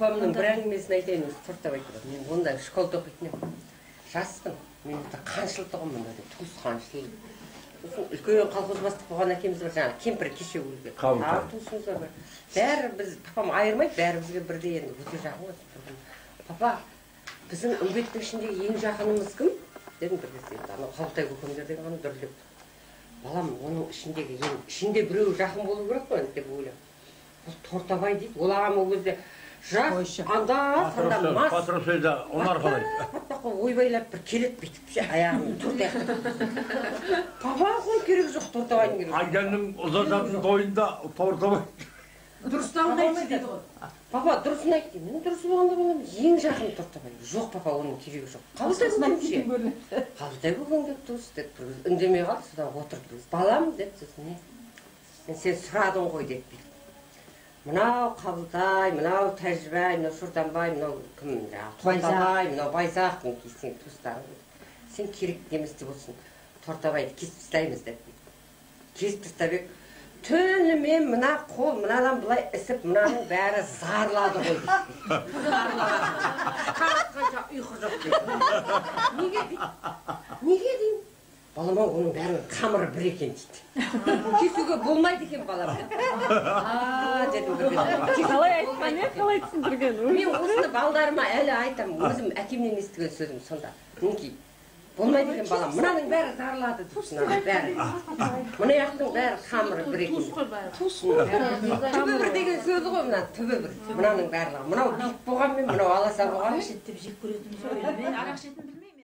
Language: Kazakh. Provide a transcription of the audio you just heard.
папамның бір әңгімесін айтайын, тоқтап айтып. Мен онда школда оқитын едім. Жаспын. Мен қаншыл тұғымын, туыс қаншыл. Үлкен колхоз бастық болған әкеміз бар, жаңа кемпір кеше өлген. Туысымыз бар. Бәрі біз, папам айырмайды, бәрі бізге бірдей енді өте жақын ғой. Папа, біздің үмбеттің ішіндегі ең жақынымыз кім? Дедім бір кезде, Қалтай көкемдер деген ғана дүрлеп. Балам, оның ішінде біреу жақын болу керек қой, деп ойлап. Бұл Тортабай дейді, ол ағам ол кезде жас, анда-санда мас. Патрушейда, олар қалай? Ойбайлап бір келет бүйтіп, аяғым төрт аяқты. Папа, қой керек жоқ, Тортабайдың керек. Айданның ұзататын тойында Тортабай. Дұрыстауын айтшы дейді ғой. Папа, дұрысын айтты. Мен дұрыс болғанда болам, ең жақын Тортабай. Жоқ, папа, оның керегі жоқ. Қалтай көкемше. Қалтай көкемге туыс деді. Үндемей қалды, содан отырды. Балам деді сөзіне. Мен сен сұрадың ғой деді. Мынау Қабылтай, мынау Тәжібай, мынау Шортанбай, мынау кім, Тортабай, мынау Байзақтың кейсен туыстарың. Сен керек деместі болсын, Тортабайды кесіп тастаймыз деп. Кесіп тастап, түнімен мына қол, мынадан бұлай ісіп, мынаның бәрі зарлады ғой. Қанша ұйқы жоқ дейді. Неге дейді? Неге деймін? Балама оның бәрінің қамыры бір екен дейді. Кесуге болмайды екен балам. Дедім бір кезде. Қалай айтқан е, қалай түсіндірген? Мен осыны балдарыма әлі айтам, өзім әкемнен естіген сөзім сонда. Мінекей, болмайды екен балам, мынаның бәрі зарлады дейді, бәрі. Мынаяқтың бәрі қамыры бір екен. Түбі бір деген сөзі ғой, мына түбі бір. Мынаның бәрі. Мынау биік болғанмен, мынау аласа болғанмен. Арақ ішетін